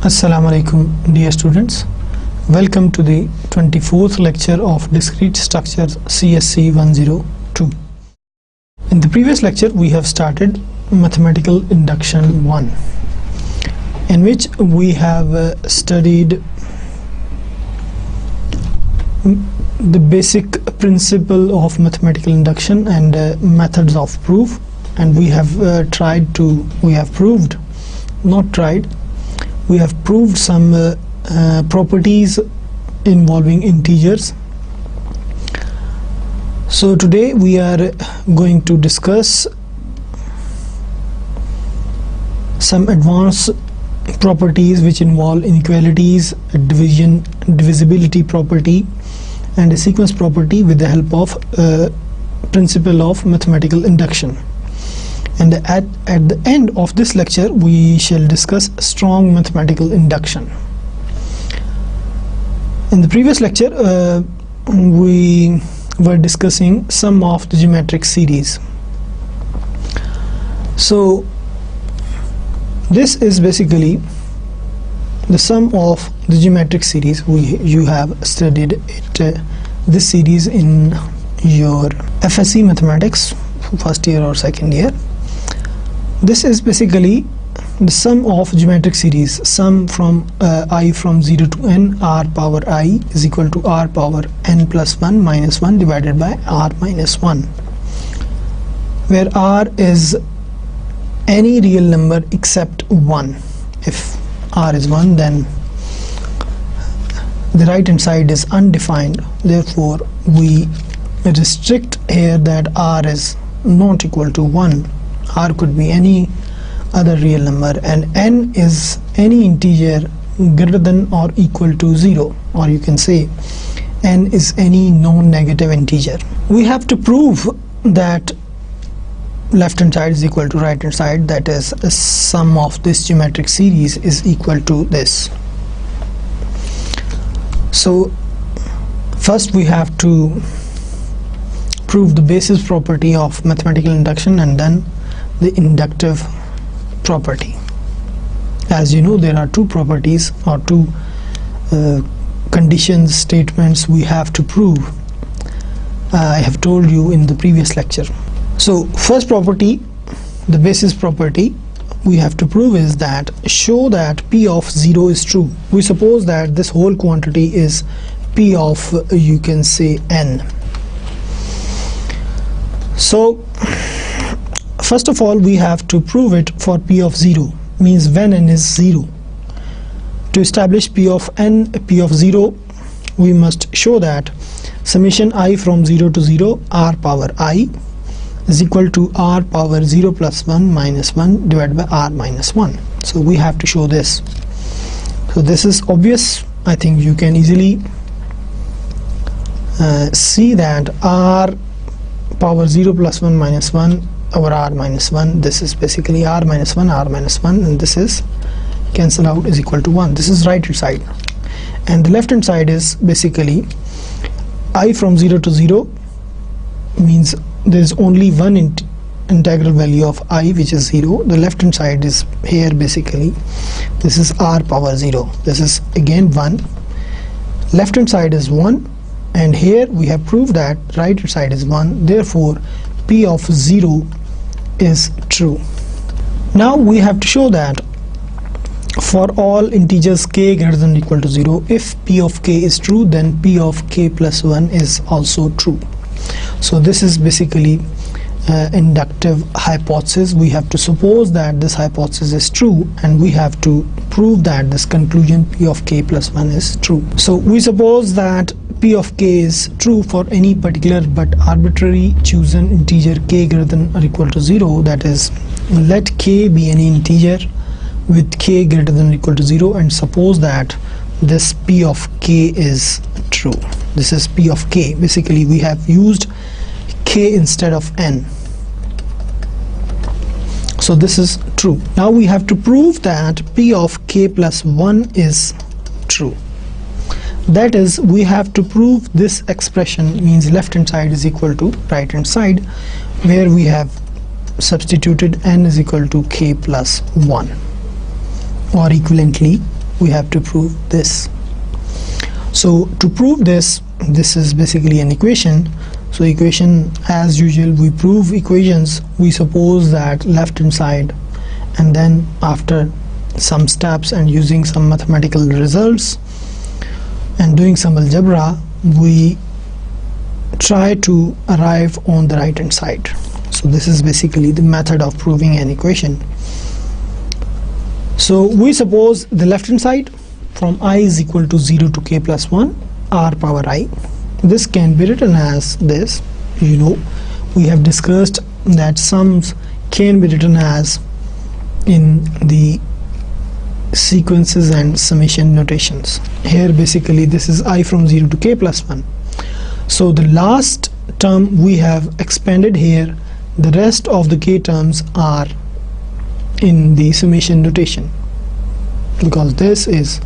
Assalamu alaikum dear students, welcome to the 24th lecture of Discrete Structures CSC 102. In the previous lecture we have started Mathematical Induction 1, in which we have studied the basic principle of mathematical induction and methods of proof, and we have proved some properties involving integers. So today we are going to discuss some advanced properties which involve inequalities, divisibility property and a sequence property with the help of principle of mathematical induction. And at the end of this lecture we shall discuss strong mathematical induction. In the previous lecture we were discussing sum of the geometric series. So this is basically the sum of the geometric series. You have studied it this series in your FSC mathematics first year or second year. This is basically the sum of geometric series, sum from I from 0 to n, r power I is equal to r power n plus 1 minus 1 divided by r minus 1, where r is any real number except 1. If r is 1, then the right hand side is undefined, therefore we restrict here that r is not equal to 1. R could be any other real number, and n is any integer greater than or equal to 0, or you can say n is any non-negative integer. We have to prove that left hand side is equal to right hand side, that is the sum of this geometric series is equal to this. So first we have to prove the basis property of mathematical induction and then the inductive property. As you know, there are two properties or two conditions, statements we have to prove. I have told you in the previous lecture. So first property, the basis property we have to prove is that show that p of 0 is true. We suppose that this whole quantity is p of, you can say, n. So first of all we have to prove it for p of 0, means when n is 0. To establish p of 0, we must show that summation I from 0 to 0 r power I is equal to r power 0 plus 1 minus 1 divided by r minus 1. So we have to show this. So this is obvious. I think you can easily see that r power 0 plus 1 minus 1 over r minus 1, this is basically r minus 1, and this is cancel out is equal to 1. This is right hand side, and the left hand side is basically I from 0 to 0, means there is only one integral value of I, which is 0. The left hand side is here, basically this is r power 0, this is again 1, left hand side is 1, and here we have proved that right hand side is 1, therefore p of 0 is true. Now we have to show that for all integers k greater than or equal to 0, if p of k is true, then p of k plus 1 is also true. So this is basically inductive hypothesis. We have to suppose that this hypothesis is true, and we have to prove that this conclusion p of k plus 1 is true. So we suppose that p of k is true for any particular but arbitrary chosen integer k greater than or equal to 0, that is, let k be any integer with k greater than or equal to 0, and suppose that this p of k is true. This is p of k. Basically we have used k instead of n. So this is true. Now we have to prove that p of k plus 1 is true. That is, we have to prove this expression, means left hand side is equal to right hand side, where we have substituted n is equal to k plus 1, or equivalently we have to prove this. So to prove this is basically an equation. So equation, as usual, we prove equations, we suppose that left hand side, and then after some steps and using some mathematical results and doing some algebra, we try to arrive on the right hand side. So this is basically the method of proving an equation. So we suppose the left hand side from I is equal to 0 to k plus 1 r power I. This can be written as this. You know, we have discussed that sums can be written as in the sequences and summation notations. Here basically this is I from 0 to k plus 1. So the last term we have expanded here, the rest of the k terms are in the summation notation, because this is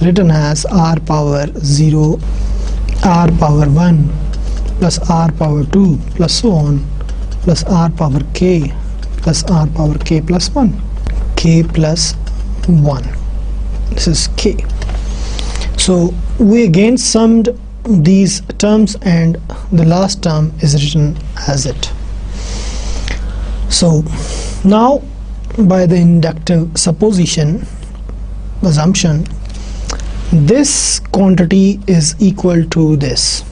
written as r power 0, r power 1 plus r power 2 plus so on, plus r power k plus r power k plus 1, k plus 1. This is k. So we again summed these terms and the last term is written as it. So now by the inductive supposition, assumption, this quantity is equal to this,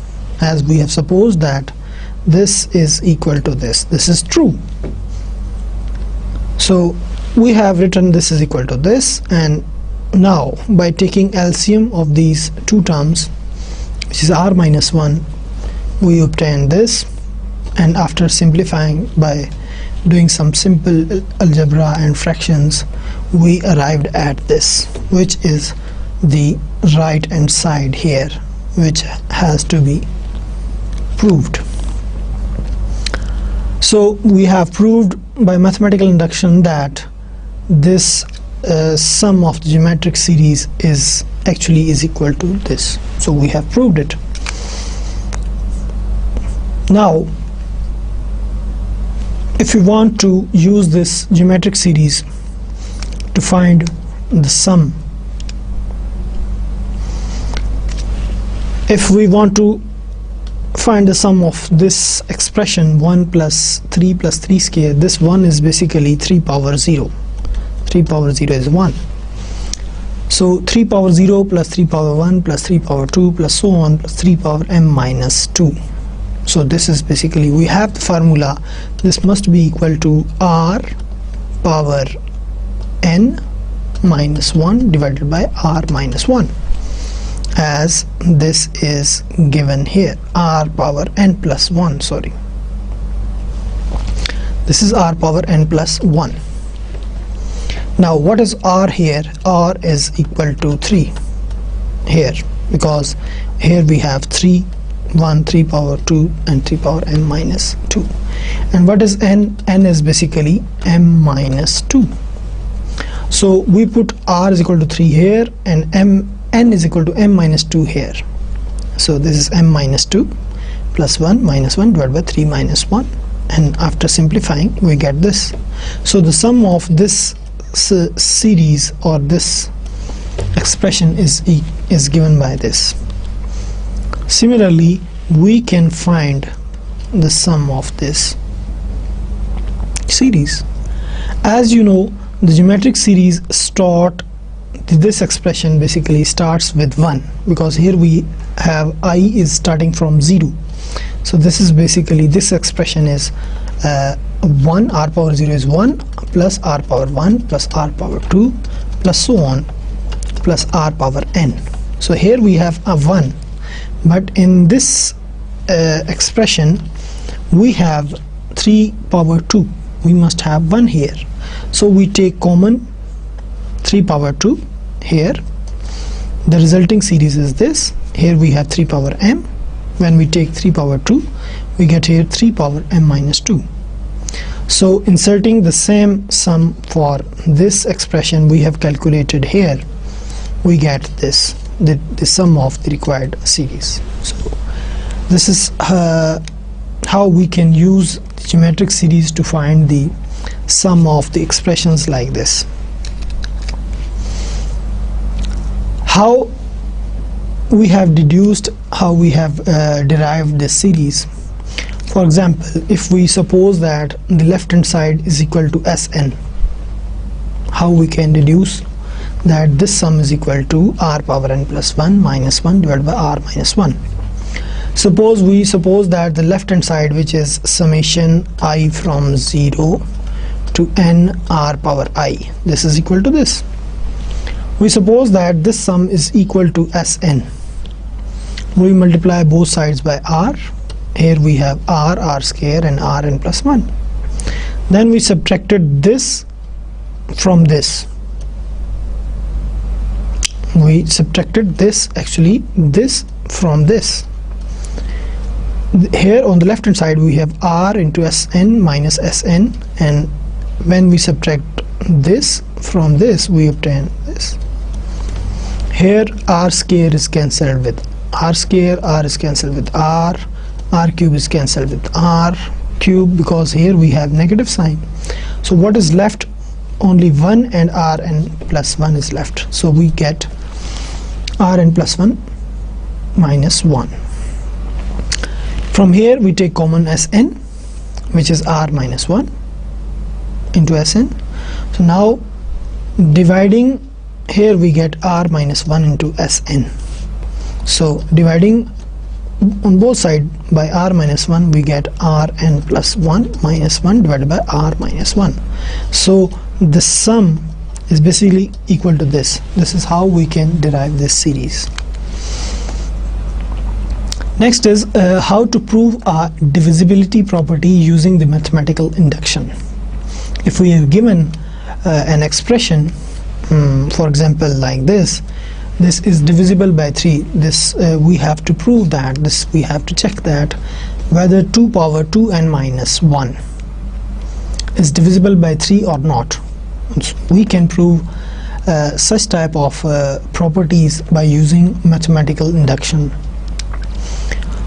as we have supposed that this is equal to this. This is true. So we have written this is equal to this, and now by taking LCM of these two terms, which is r minus 1, we obtain this, and after simplifying by doing some simple algebra and fractions, we arrived at this, which is the right hand side here, which has to be proved. So we have proved by mathematical induction that this sum of the geometric series is equal to this. So we have proved it. Now if we want to use this geometric series to find the sum, if we want to find the sum of this expression 1 plus 3 square, this 1 is basically 3 power 0. 3 power 0 is 1. So 3 power 0 plus 3 power 1 plus 3 power 2 plus so on plus 3 power m minus 2. So this is basically, we have the formula, this must be equal to r power n minus 1 divided by r minus 1, as this is given here, r power n plus 1, sorry. This is r power n plus 1. Now what is r here? R is equal to 3 here, because here we have 3 power 2 and 3 power m minus 2. And what is n? N is basically m minus 2. So we put r is equal to 3 here and n is equal to m minus 2 here. So this is m minus 2 plus 1 minus 1 divided by 3 minus 1, and after simplifying we get this. So the sum of this series or this expression is given by this. Similarly, we can find the sum of this series. As you know, the geometric series this expression basically starts with 1, because here we have I is starting from 0. So this is basically, this expression is 1, r power 0 is 1 plus r power 1 plus r power 2 plus so on plus r power n. So here we have a 1, but in this expression we have 3 power 2, we must have 1 here. So we take common 3 power 2 here, the resulting series is this. Here we have 3 power m. When we take 3 power 2, we get here 3 power m minus 2. So inserting the same sum for this expression we have calculated here, we get this, the sum of the required series. So this is how we can use the geometric series to find the sum of the expressions like this. how we have deduced, how we have derived this series. For example, if we suppose that the left hand side is equal to Sn, how we can deduce that this sum is equal to r power n plus 1 minus 1 divided by r minus 1. Suppose that the left hand side, which is summation I from 0 to n r power I, this is equal to this. We suppose that this sum is equal to Sn. We multiply both sides by r. Here we have r square and rn plus 1. Then we subtracted this from this. We subtracted this, actually this from this. Here on the left hand side we have r into Sn minus Sn, and when we subtract this from this we obtain this. Here r square is cancelled with r square, r is cancelled with r cube is cancelled with r cube, because here we have negative sign. So what is left? Only 1 and rn plus 1 is left. So we get rn plus 1 minus 1. From here we take common Sn, which is r minus 1 into Sn. So now dividing, here we get r minus 1 into Sn. So dividing on both sides by r minus 1, we get rn plus 1 minus 1 divided by r minus 1. So the sum is basically equal to this. This is how we can derive this series. Next is how to prove a divisibility property using the mathematical induction. If we are given an expression, for example like this is divisible by 3, this we have to prove that, this we have to check that whether 2 power 2n minus 1 is divisible by 3 or not. We can prove such type of properties by using mathematical induction.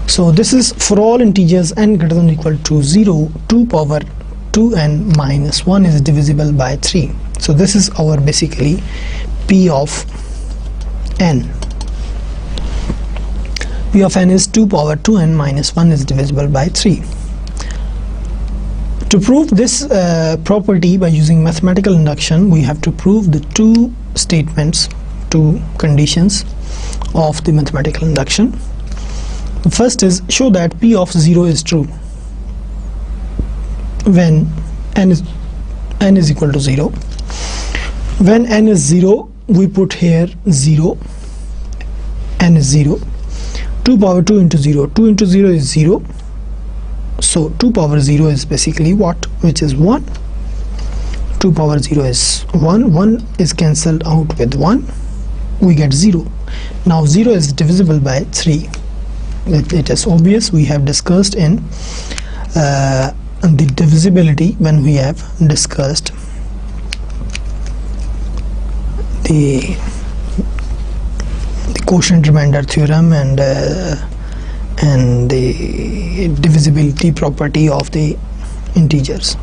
So this is for all integers n greater than or equal to 0, 2 power 2n minus 1 is divisible by 3. So this is our basically p of n. P of n is 2 power 2n minus 1 is divisible by 3. To prove this property by using mathematical induction, we have to prove the two statements, two conditions of the mathematical induction. The first is show that p of 0 is true when n is equal to 0. When n is 0, we put here 0, n is 0, 2 power 2 into 0, 2 into 0 is 0, so 2 power 0 is basically what, which is 1. 2 power 0 is 1, 1 is cancelled out with 1, we get 0. Now 0 is divisible by 3. It is obvious, we have discussed in the divisibility when we have discussed the quotient remainder theorem and the divisibility property of the integers.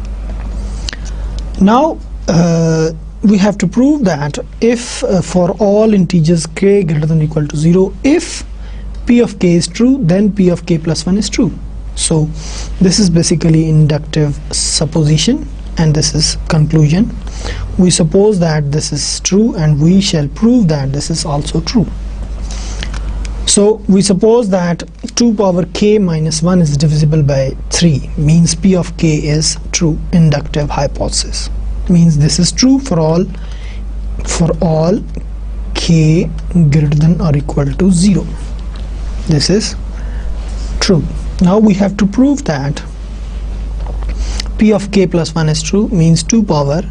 Now we have to prove that if for all integers k greater than or equal to 0, if p of k is true, then p of k plus 1 is true. So this is basically inductive supposition and this is conclusion. We suppose that this is true and we shall prove that this is also true. So we suppose that 2 power k minus 1 is divisible by 3, means p of k is true. Inductive hypothesis means this is true for all k greater than or equal to 0. This is true. Now we have to prove that p of k plus 1 is true, means 2 power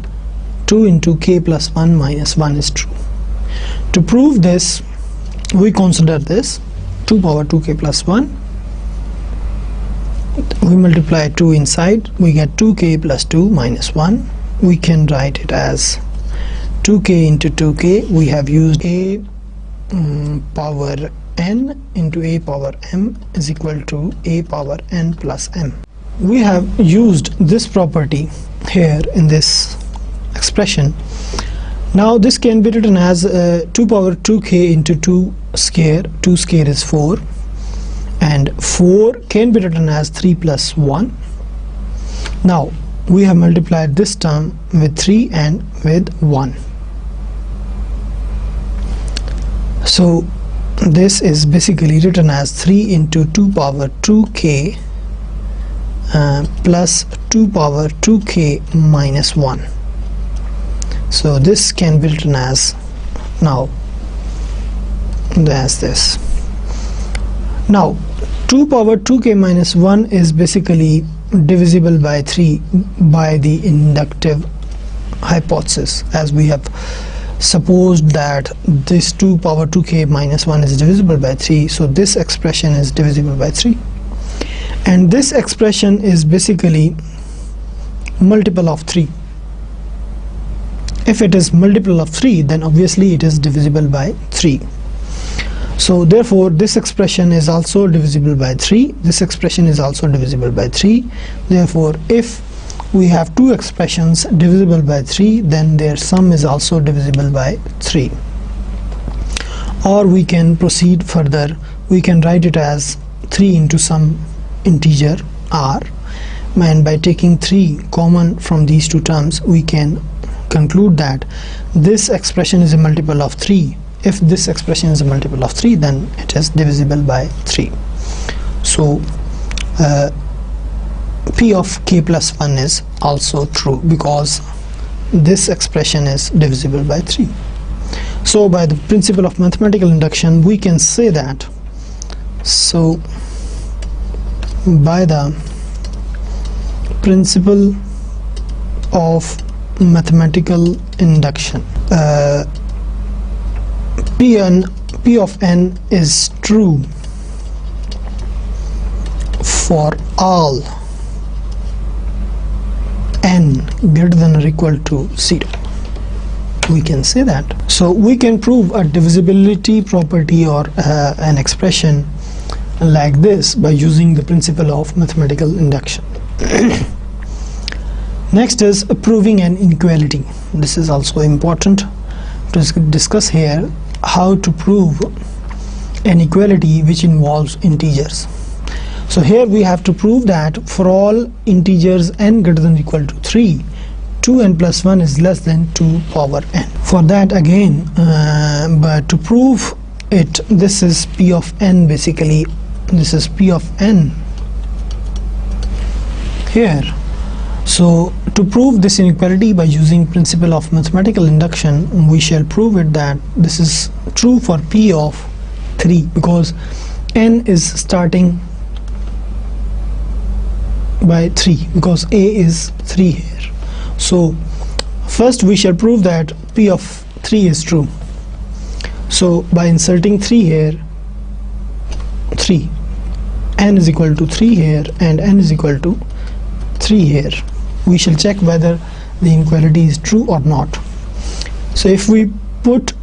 2 into k plus 1 minus 1 is true. To prove this, we consider this 2 power 2k plus 1, we multiply 2 inside, we get 2k plus 2 minus 1. We can write it as 2k into 2k. We have used a power n into a power m is equal to a power n plus m. We have used this property here in this expression. Now this can be written as 2 power 2k into 2 square. 2 square is 4, and 4 can be written as 3 plus 1. Now we have multiplied this term with 3 and with 1. So this is basically written as 3 into 2 power 2k plus 2 power 2k minus 1. So this can be written as now as this. Now 2 power 2k minus 1 is basically divisible by 3 by the inductive hypothesis, as we have supposed that this 2 power 2k minus 1 is divisible by 3. So this expression is divisible by 3, and this expression is basically multiple of 3. If it is multiple of 3, then obviously it is divisible by 3. So therefore this expression is also divisible by 3. This expression is also divisible by 3. Therefore if we have two expressions divisible by 3, then their sum is also divisible by 3. Or we can proceed further. We can write it as 3 into some integer r, and by taking 3 common from these two terms, we can conclude that this expression is a multiple of 3. If this expression is a multiple of 3, then it is divisible by 3. So p of k plus 1 is also true, because this expression is divisible by 3. So by the principle of mathematical induction, we can say that, so by the principle of mathematical induction, p of n is true for all n greater than or equal to 0. We can say that. So we can prove a divisibility property or an expression like this by using the principle of mathematical induction. Next is proving an inequality. This is also important to discuss here, how to prove an equality which involves integers. So here we have to prove that for all integers n greater than or equal to 3, 2n plus 1 is less than 2 power n. For that again, but to prove it, this is p of n, basically this is p of n here. So to prove this inequality by using principle of mathematical induction, we shall prove it that this is true for p of 3, because n is starting by 3, because a is 3 here. So first we shall prove that p of 3 is true. So by inserting 3 here, 3, n is equal to 3 here, and n is equal to 3 here, we shall check whether the inequality is true or not. So if we put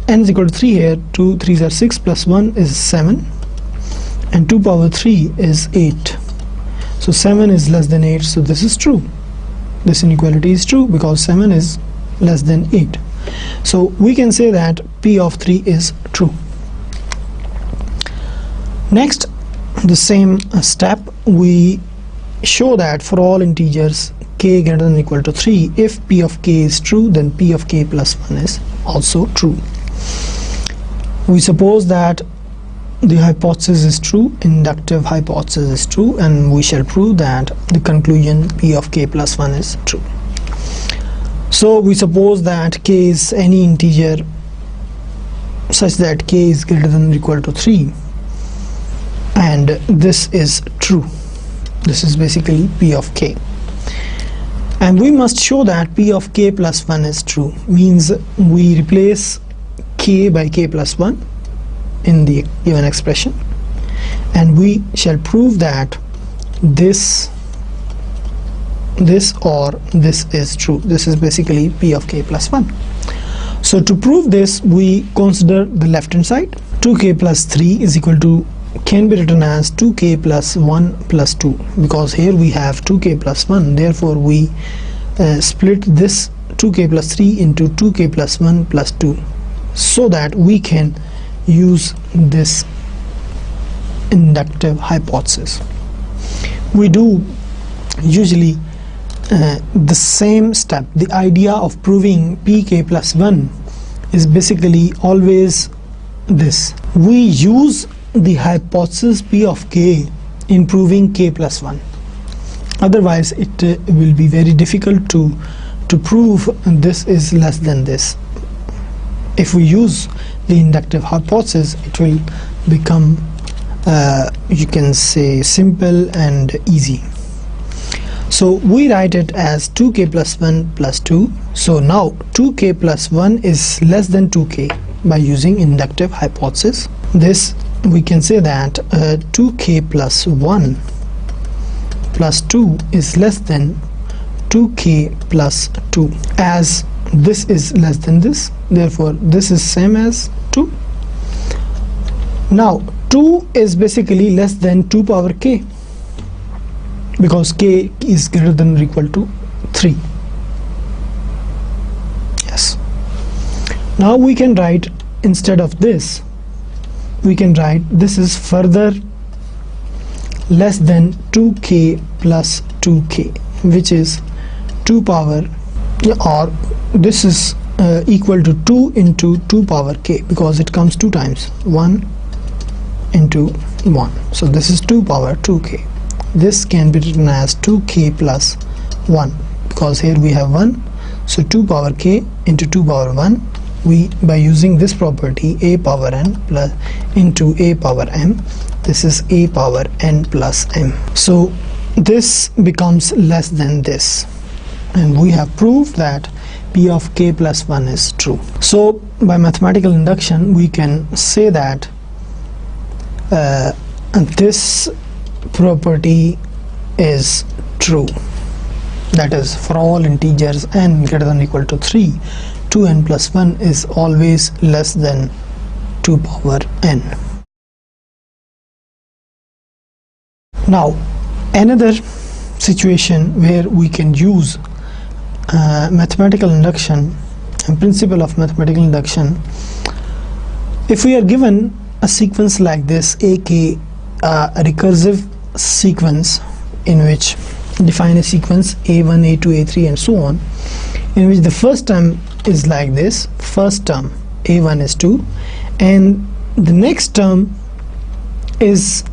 n is equal to 3 here, 2 3s are 6 plus 1 is 7, and 2 power 3 is 8. So 7 is less than 8, so this is true. This inequality is true because 7 is less than 8. So we can say that p of 3 is true. Next, the same step, we show that for all integers k greater than or equal to 3, if p of k is true, then p of k plus 1 is also true. We suppose that the hypothesis is true, inductive hypothesis is true, and we shall prove that the conclusion p of k plus 1 is true. So we suppose that k is any integer such that k is greater than or equal to 3, and this is true. This is basically p of k, and we must show that p of k plus 1 is true. Means we replace k by k plus 1 in the given expression, and we shall prove that this or this is true. This is basically p of k plus 1. So to prove this, we consider the left hand side. 2k plus 3 is equal to, can be written as 2k plus 1 plus 2, because here we have 2k plus 1. Therefore we split this 2k plus 3 into 2k plus 1 plus 2, so that we can use this inductive hypothesis. We do usually the same step. The idea of proving pk plus 1 is basically always this. We use the hypothesis p of k in proving k plus 1. Otherwise it will be very difficult to prove this is less than this. If we use the inductive hypothesis, it will become you can say simple and easy. So we write it as 2k plus 1 plus 2. So now 2k plus 1 is less than 2k by using inductive hypothesis. This we can say that 2k plus 1 plus 2 is less than 2k plus 2, as this is less than this, therefore this is same as 2. Now 2 is basically less than 2 power k, because k is greater than or equal to 3. Yes. Now we can write, instead of this, we can write this is further less than 2k plus 2k, which is 2 power, or this is equal to 2 into 2 power k, because it comes 2 times, 1 into 1. So this is 2 power 2k. This can be written as 2k plus 1, because here we have 1. So 2 power k into 2 power 1, we, by using this property, a power n plus into a power m, this is a power n plus m. So this becomes less than this, and we have proved that p of k plus 1 is true. So by mathematical induction we can say that this property is true, that is, for all integers n greater than or equal to 3, 2n plus 1 is always less than 2 power n. Now another situation where we can use mathematical induction and principle of mathematical induction, if we are given a sequence like this, a recursive sequence, in which define a sequence a1, a2, a3 and so on, in which the first term is like this, first term a1 is 2, and the next term is,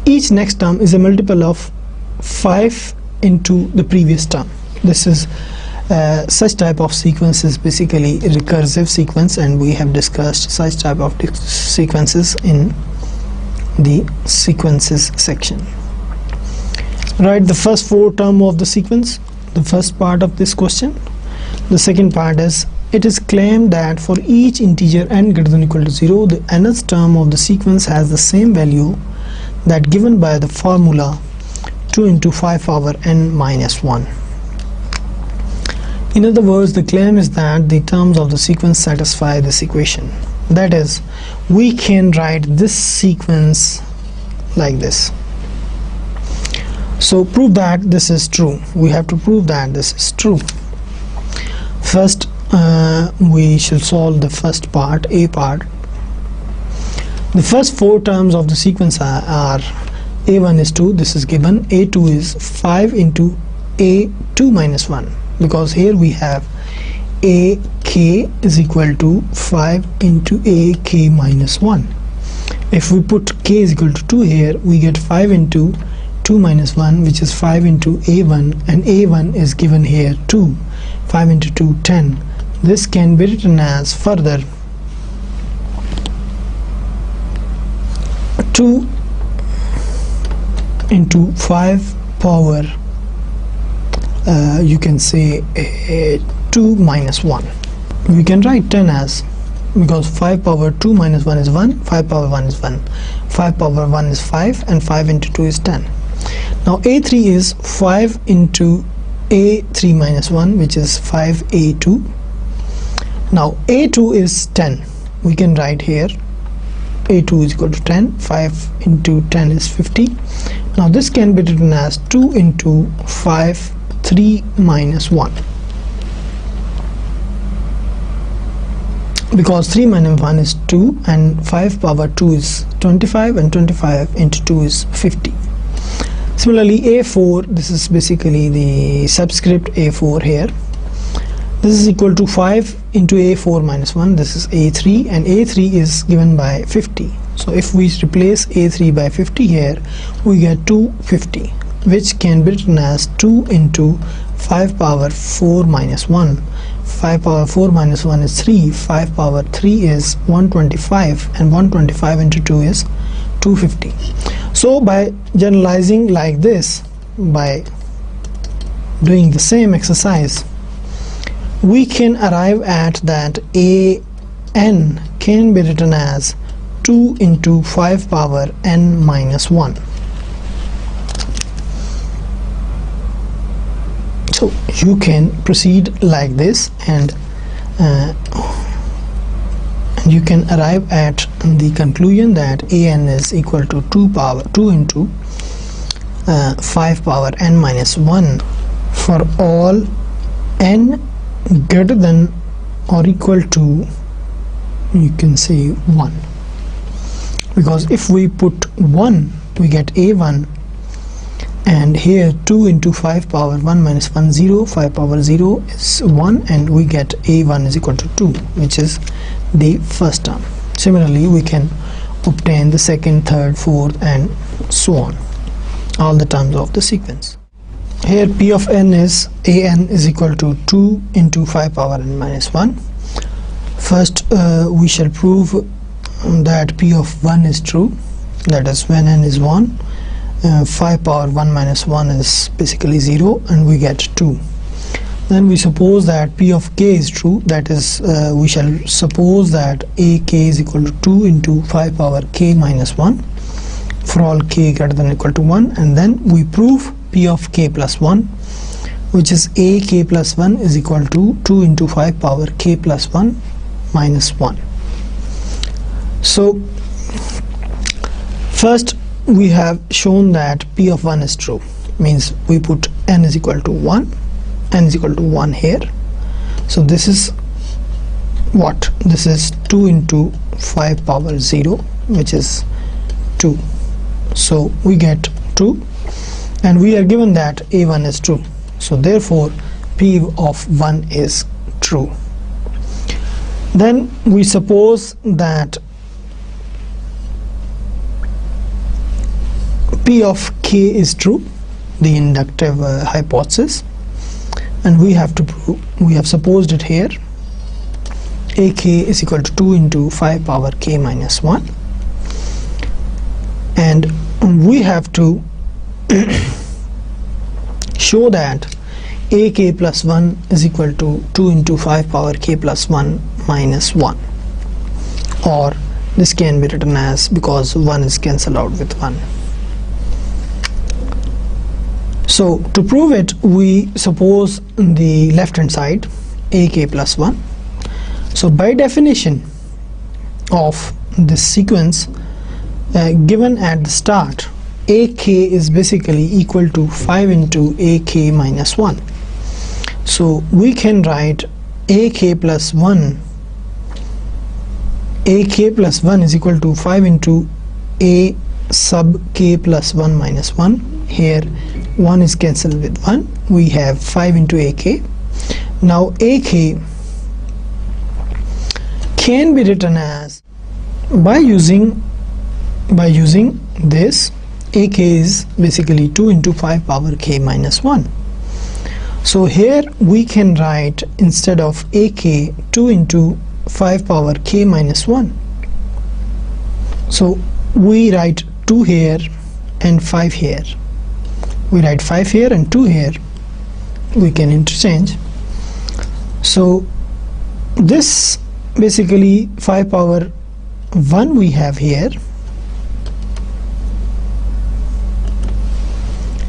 each next term is a multiple of 5 into the previous term. This is such type of sequence is basically a recursive sequence, and we have discussed such type of sequences in the sequences section. Write the first 4 term of the sequence, the first part of this question. The second part is, it is claimed that for each integer n greater than or equal to 0, the nth term of the sequence has the same value that given by the formula 2 into 5 power n minus 1. In other words, the claim is that the terms of the sequence satisfy this equation. That is, we can write this sequence like this. So prove that this is true. We have to prove that this is true. First we shall solve the first part, a part. The first 4 terms of the sequence are a1 is 2, this is given, a2 is 5 into a2 minus 1, because here we have ak is equal to 5 into ak minus 1. If we put k is equal to 2 here, we get 5 into 2 minus 1, which is 5 into a1, and a1 is given here 2. 5 into 2, 10. This can be written as further 2 into 5 power you can say 2 minus 1. We can write 10 as, because 5 power 2 minus 1 is 1, 5 power 1 is 1, 5 power 1 is 5, and 5 into 2 is 10. Now a3 is 5 into a3 minus 1, which is 5a2. Now a2 is 10. We can write here a2 is equal to 10. 5 into 10 is 50. Now this can be written as 2 into 5, 3 minus 1. because 3 minus 1 is 2 and 5 power 2 is 25 and 25 into 2 is 50. Similarly, A4, this is basically the subscript A4 here. This is equal to 5 into A4 minus 1. This is A3, and A3 is given by 50. So if we replace A3 by 50 here, we get 250, which can be written as 2 into 5 power 4 minus 1. 5 power 4 minus 1 is 3. 5 power 3 is 125, and 125 into 2 is 250. So by generalizing like this, by doing the same exercise, we can arrive at that an can be written as 2 into 5 power n minus 1. So you can proceed like this, and you can arrive at the conclusion that an is equal to 2 into 5 power n minus 1 for all n greater than or equal to, you can say, 1, because if we put 1 we get a1, and here 2 into 5 power 1 minus 1 0, 5 power 0 is 1, and we get a1 is equal to 2, which is the first term. Similarly, we can obtain the second, third, fourth, and so on, all the terms of the sequence. Here P of n is an is equal to 2 into 5 power n minus 1. First we shall prove that P of 1 is true, that is when n is 1, 5 power 1 minus 1 is basically 0, and we get 2. Then we suppose that P of k is true, that is we shall suppose that ak is equal to 2 into 5 power k minus 1 for all k greater than or equal to 1, and then we prove P of k plus 1, which is ak plus 1 is equal to 2 into 5 power k plus 1 minus 1. So first we have shown that P of 1 is true, means we put n is equal to 1, n is equal to 1 here. So this is what? This is 2 into 5 power 0, which is 2. So we get 2, and we are given that a1 is true, so therefore P of 1 is true. Then we suppose that P of k is true, the inductive hypothesis, and we have to prove, we have supposed it here, ak is equal to 2 into 5 power k minus 1, and we have to show that ak plus 1 is equal to 2 into 5 power k plus 1 minus 1, or this can be written as, because 1 is cancelled out with 1. So to prove it, we suppose the left hand side ak plus 1. So by definition of this sequence given at the start, ak is basically equal to 5 into ak minus 1. So we can write ak plus 1 is equal to 5 into a sub k plus 1 minus 1. Here 1 is cancelled with 1, we have 5 into ak. Now ak can be written as, by using this, ak is basically 2 into 5 power k minus 1. So here we can write, instead of ak, 2 into 5 power k minus 1. So we write 2 here and 5 here. We write 5 here and 2 here. We can interchange. So this basically 5 power 1 we have here,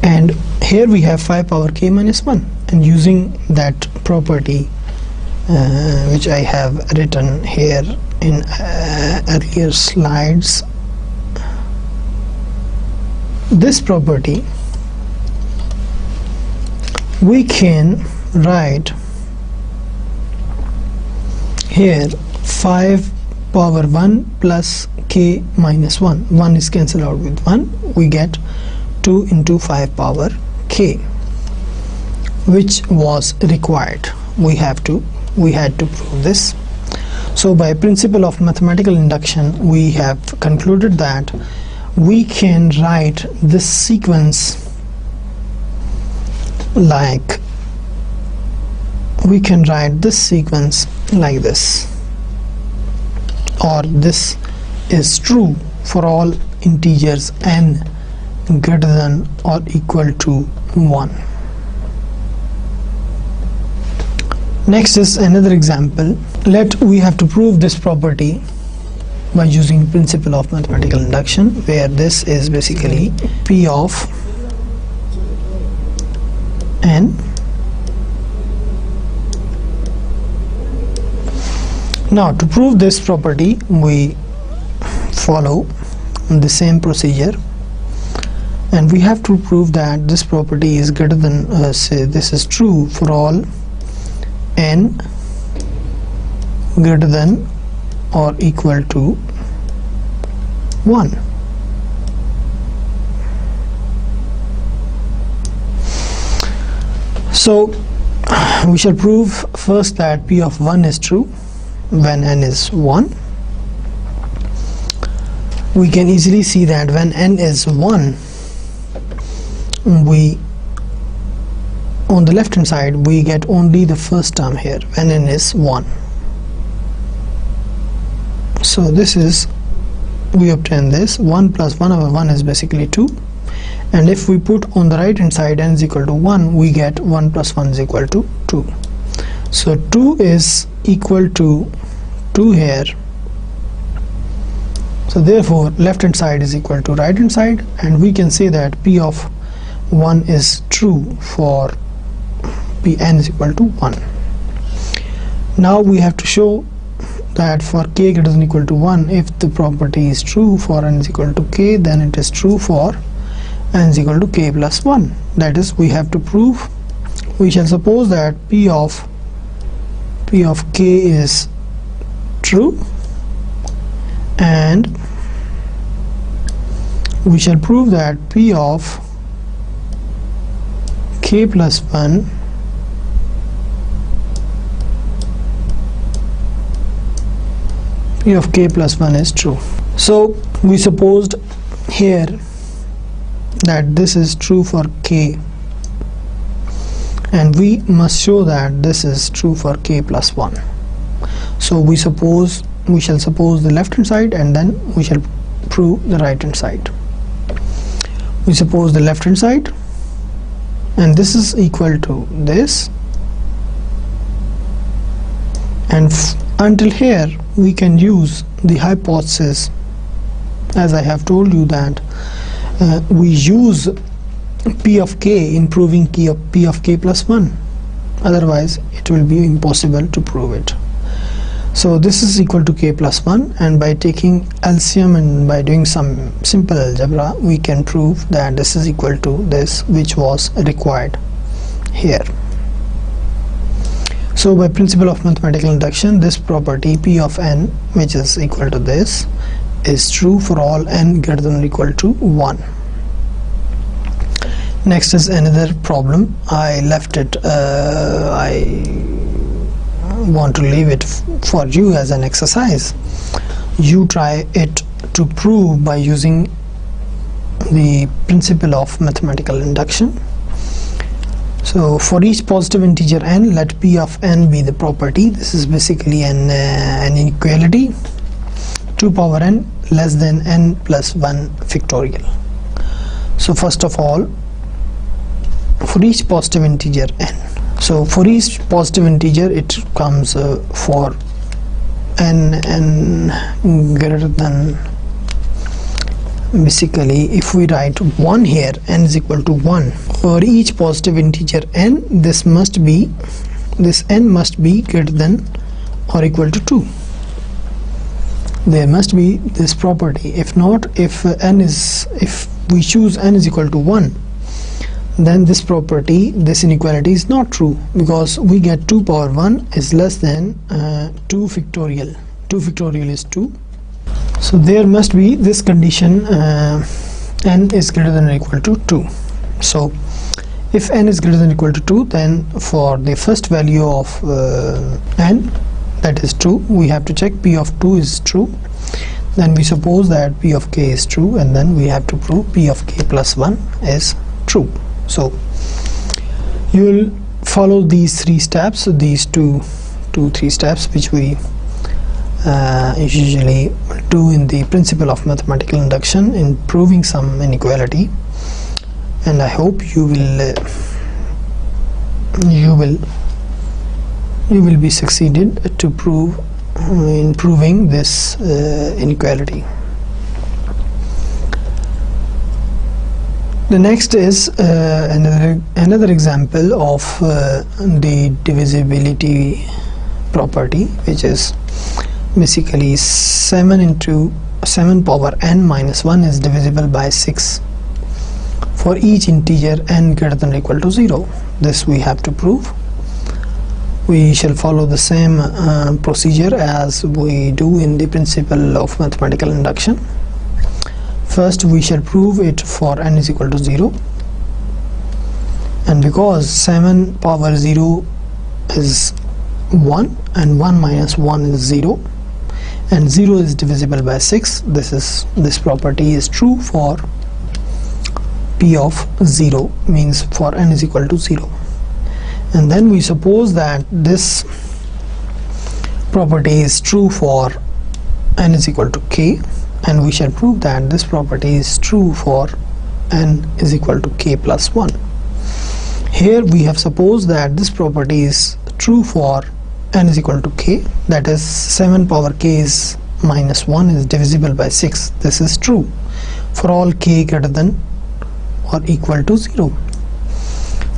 and here we have 5 power k minus 1, and using that property which I have written here in earlier slides, this property we can write here 5 power 1 plus k minus 1. 1 is cancelled out with 1. We get 2 into 5 power k, which was required. We had to prove this. So by principle of mathematical induction, we have concluded that we can write this sequence like this, or this is true for all integers n greater than or equal to 1. Next is another example. We have to prove this property by using principle of mathematical induction, where this is basically p of n. Now to prove this property, we follow the same procedure, and we have to prove that this property is greater than, say this is true for all n greater than or equal to 1. So we shall prove first that p of 1 is true when n is 1. We can easily see that when n is 1, on the left hand side we get only the first term here when n is 1. So this is, we obtain this 1 plus 1 over 1 is basically 2, and if we put on the right hand side n is equal to 1, we get 1 plus 1 is equal to 2. So 2 is equal to 2 here. So therefore left hand side is equal to right hand side, and we can say that p of 1 is true for Pn is equal to 1. Now we have to show that for k greater than or equal to 1, if the property is true for n is equal to k, then it is true for n is equal to k plus 1. That is, we have to prove, we shall suppose that p of k is true, and we shall prove that p of k plus 1 p of k plus 1 is true. So we supposed here that this is true for k, and we must show that this is true for k plus 1. So we shall suppose the left hand side, and then we shall prove the right hand side. We suppose the left hand side, and this is equal to this, and until here we can use the hypothesis, as I have told you that we use p of k in proving p of k plus 1, otherwise it will be impossible to prove it. So this is equal to k plus 1, and by taking LCM and by doing some simple algebra, we can prove that this is equal to this, which was required here. So by principle of mathematical induction, this property p of n, which is equal to this, is true for all n greater than or equal to 1. Next is another problem. I left it, I want to leave it for you as an exercise. You try it to prove by using the principle of mathematical induction. So for each positive integer n, let p of n be the property. This is basically an inequality, 2 power n less than n plus 1 factorial. So first of all, for each positive integer n, so for each positive integer it comes for n greater than, basically if we write 1 here, n is equal to 1, for each positive integer n, this n must be greater than or equal to 2. There must be this property. If not, if we choose n is equal to 1, then this property, this inequality is not true, because we get 2 power 1 is less than 2 factorial. 2 factorial is 2. So there must be this condition, n is greater than or equal to 2. So if n is greater than or equal to 2, then for the first value of n, that is true, we have to check p of 2 is true. Then we suppose that p of k is true, and then we have to prove p of k plus 1 is true. So you will follow these 3 steps, these 3 steps which we usually do in the principle of mathematical induction in proving some inequality, and I hope you will be succeeded to prove in proving this inequality. The next is another example of the divisibility property, which is basically 7 power n minus 1 is divisible by 6 for each integer n greater than or equal to 0. This we have to prove. We shall follow the same procedure as we do in the principle of mathematical induction. First we shall prove it for n is equal to 0, and because 7 power 0 is 1 and 1 minus 1 is 0 and 0 is divisible by 6, this property is true for p of 0, means for n is equal to 0. And then we suppose that this property is true for n is equal to k, and we shall prove that this property is true for n is equal to k plus 1. Here we have supposed that this property is true for n is equal to k, that is 7 power k is minus 1 is divisible by 6. This is true for all k greater than or equal to 0.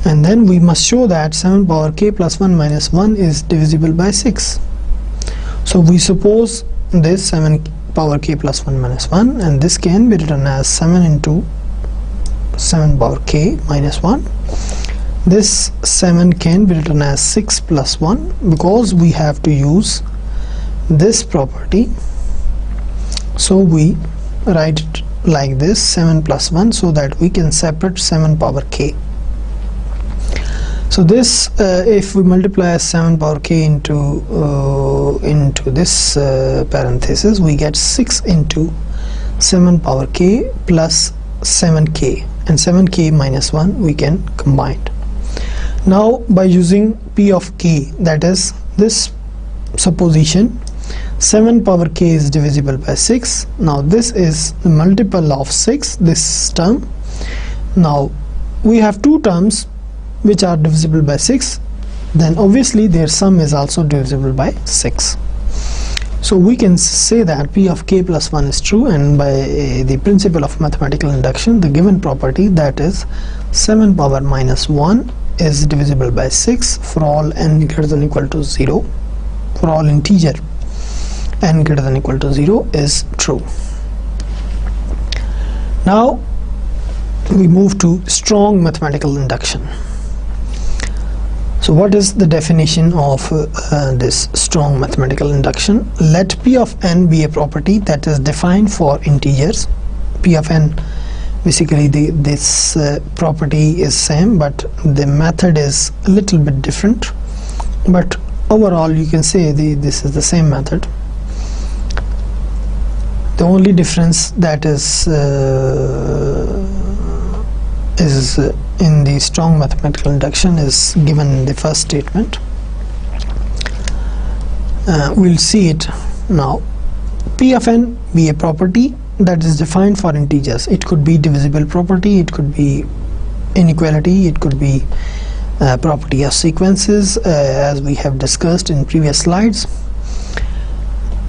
And then we must show that 7 power k plus 1 minus 1 is divisible by 6. So we suppose this 7 power k plus 1 minus 1, and this can be written as 7 into 7 power k minus 1. This 7 can be written as 6 plus 1, because we have to use this property. So we write it like this, 7 plus 1, so that we can separate 7 power k. So this if we multiply 7 power k into this parenthesis, we get 6 into 7 power k plus 7k, and 7k minus 1 we can combine. Now by using p of k, that is this supposition, 7 power k is divisible by 6. Now this is the multiple of 6, this term. Now we have two terms which are divisible by 6, then obviously their sum is also divisible by 6. So we can say that p of k plus 1 is true, and by the principle of mathematical induction, the given property, that is 7 power minus 1 is divisible by 6 for all n greater than or equal to 0, for all integer n greater than or equal to 0 is true. Now we move to strong mathematical induction. So what is the definition of this strong mathematical induction? Let p of n be a property that is defined for integers. P of n, basically this property is same, but the method is a little bit different, but overall you can say this is the same method. The only difference that is in the strong mathematical induction is given in the first statement. We'll see it now. P of n be a property that is defined for integers. It could be divisible property, it could be inequality, it could be property of sequences, as we have discussed in previous slides.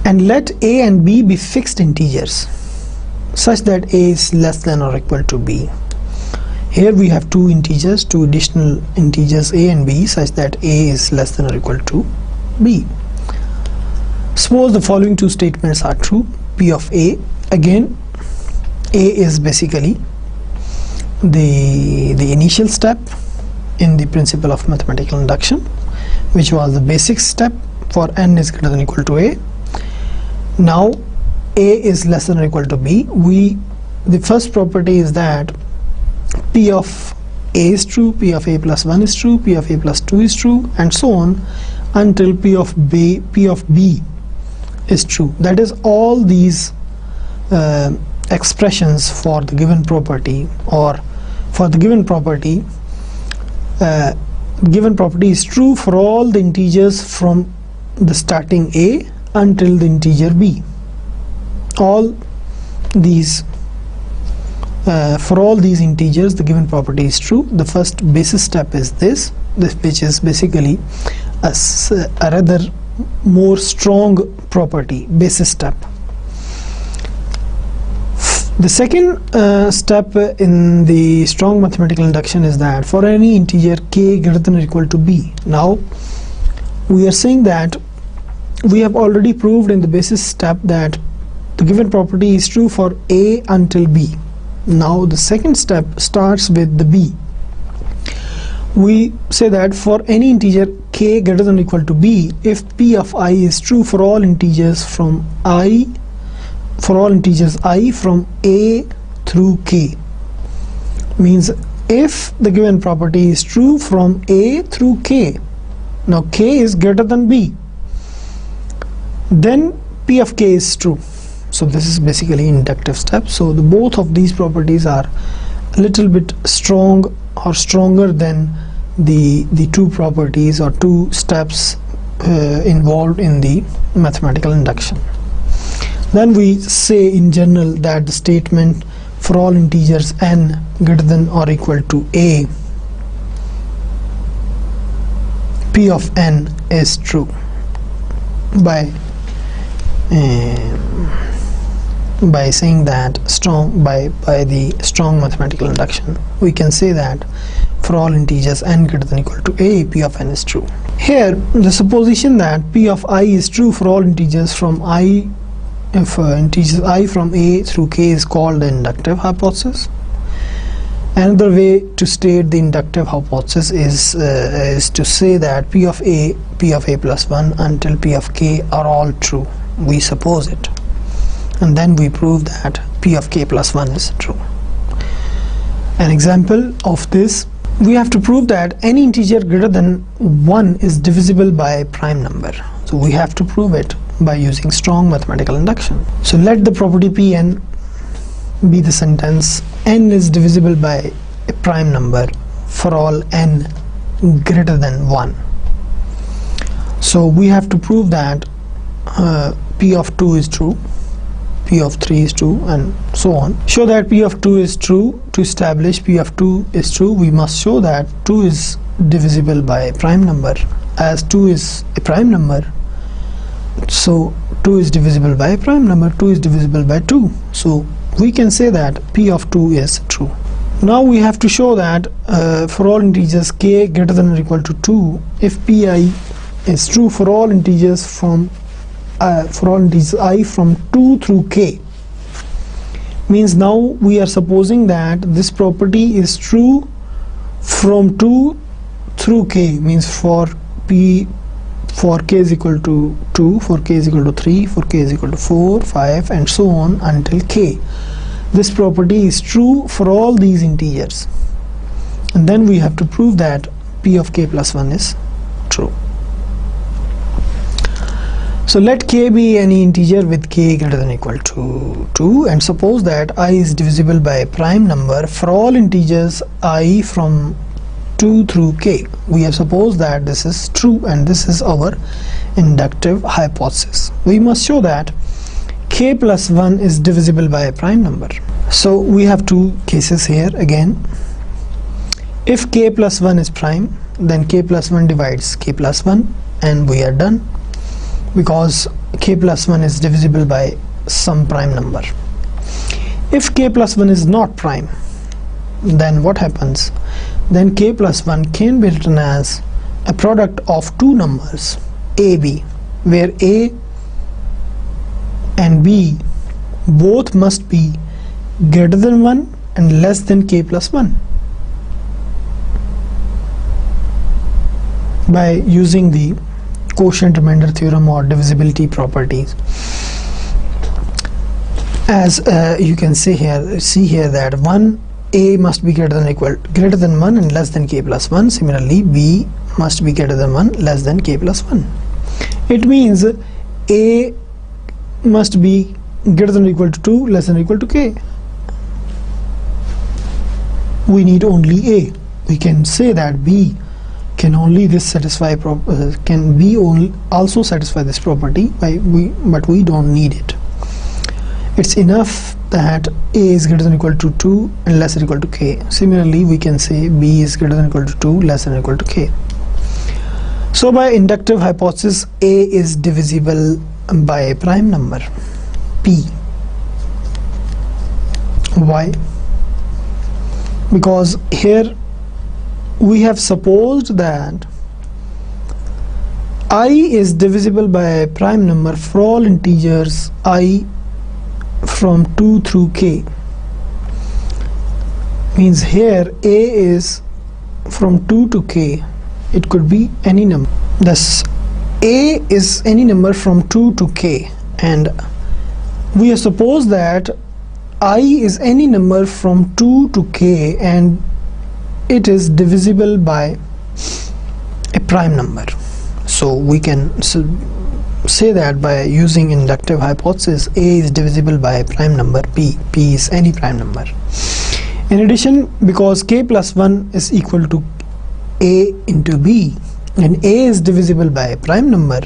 And let a and b be fixed integers such that a is less than or equal to b. Here we have two integers, two additional integers a and b, such that a is less than or equal to b. Suppose the following two statements are true. P of a, again a is basically the initial step in the principle of mathematical induction, which was the basic step for n is greater than or equal to a. Now A is less than or equal to B. The first property is that P of A is true, P of A plus 1 is true, P of A plus 2 is true, and so on until P of B is true. That is, all these expressions for the given property, or for the given property is true for all the integers from the starting A until the integer B. All these for all these integers the given property is true. The first basis step is this, which is basically a rather more strong property, basis step. The second step in the strong mathematical induction is that for any integer k greater than or equal to b. Now we are saying that we have already proved in the basis step that the given property is true for A until B. Now the second step starts with the B. We say that for any integer k greater than or equal to b, if P of I is true for all integers from I from A through k, means if the given property is true from A through k, now k is greater than b, then P of k is true. So this is basically inductive step. So both of these properties are a little bit strong or stronger than the two properties or two steps involved in the mathematical induction. Then we say in general that the statement for all integers n greater than or equal to a, P of n is true. By saying that by the strong mathematical induction, we can say that for all integers n greater than or equal to a, P of n is true. Here the supposition that P of I is true for all integers from integers I from A through k is called the inductive hypothesis. Another way to state the inductive hypothesis is to say that P of A plus 1 until P of k are all true. We suppose it, and then we prove that P of k plus 1 is true. An example of this, we have to prove that any integer greater than 1 is divisible by a prime number. So we have to prove it by using strong mathematical induction. So let the property Pn be the sentence n is divisible by a prime number for all n greater than 1. So we have to prove that P of 2 is true, P of 3 is true, and so on. Show that P of 2 is true. To establish P of 2 is true, we must show that 2 is divisible by a prime number. As 2 is a prime number, so 2 is divisible by a prime number, 2 is divisible by 2. So we can say that P of 2 is true. Now we have to show that for all integers k greater than or equal to 2, if Pi is true for all integers I from 2 through k, means now we are supposing that this property is true from 2 through k, means for k is equal to 2, for k is equal to 3, for k is equal to 4, 5, and so on until k. This property is true for all these integers, and then we have to prove that P of k plus 1 is true. So let k be any integer with k greater than or equal to 2, and suppose that I is divisible by a prime number for all integers I from 2 through k. We have supposed that this is true, and this is our inductive hypothesis. We must show that k plus 1 is divisible by a prime number. So we have two cases here again. If k plus 1 is prime, then k plus 1 divides k plus 1, and we are done, because k plus 1 is divisible by some prime number. If k plus 1 is not prime, then what happens? Then k plus 1 can be written as a product of two numbers a, b, where a and b both must be greater than 1 and less than k plus 1, by using the quotient remainder theorem or divisibility properties. as you can see here that 1 a must be greater than 1 and less than k plus 1. Similarly, b must be greater than 1 less than k plus 1. It means a must be greater than or equal to 2, less than or equal to k. We need only a. We can say that b can only satisfy also satisfy this property, but we don't need it. It's enough that a is greater than or equal to 2 and less than or equal to k. Similarly, we can say b is greater than or equal to 2, less than or equal to k. So by inductive hypothesis, a is divisible by a prime number p. Why? Because here we have supposed that I is divisible by a prime number for all integers I from 2 through k. Means here a is from 2 to k. It could be any number. Thus a is any number from 2 to k, and we have supposed that I is any number from 2 to k and it is divisible by a prime number. So we can say that by using inductive hypothesis, a is divisible by a prime number p. P is any prime number. In addition, because k plus 1 is equal to a into b and a is divisible by a prime number,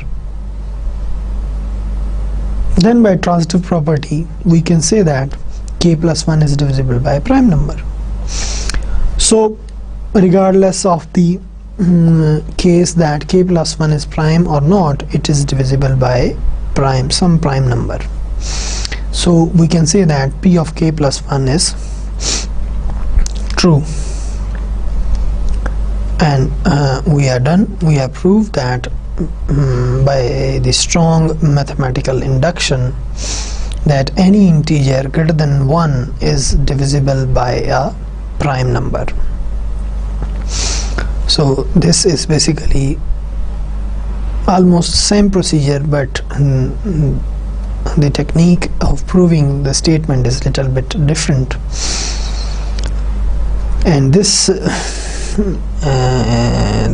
then by transitive property we can say that k plus 1 is divisible by a prime number. So regardless of the case that k plus 1 is prime or not, it is divisible by some prime number. So we can say that p of k plus 1 is true. And we are done. We have proved that by the strong mathematical induction that any integer greater than 1 is divisible by a prime number. So this is basically almost same procedure, but the technique of proving the statement is a little bit different, and this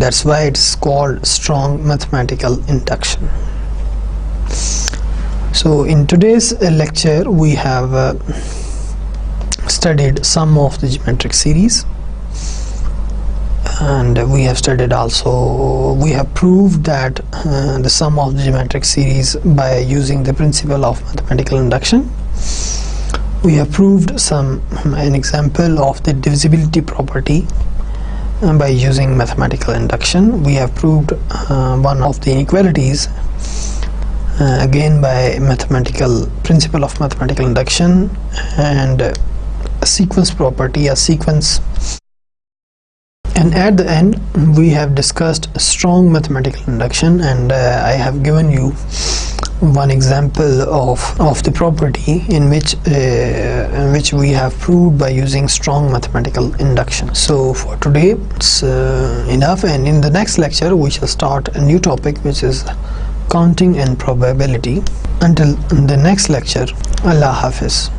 that's why it's called strong mathematical induction. So in today's lecture we have studied sum of the geometric series, and we have studied also, we have proved that the sum of the geometric series by using the principle of mathematical induction. We have proved an example of the divisibility property by using mathematical induction. We have proved one of the inequalities again by principle of mathematical induction, and a sequence property, a sequence. And at the end we have discussed strong mathematical induction, and I have given you one example of the property in which we have proved by using strong mathematical induction. So for today it's enough, and in the next lecture we shall start a new topic, which is counting and probability. Until the next lecture, Allah Hafiz.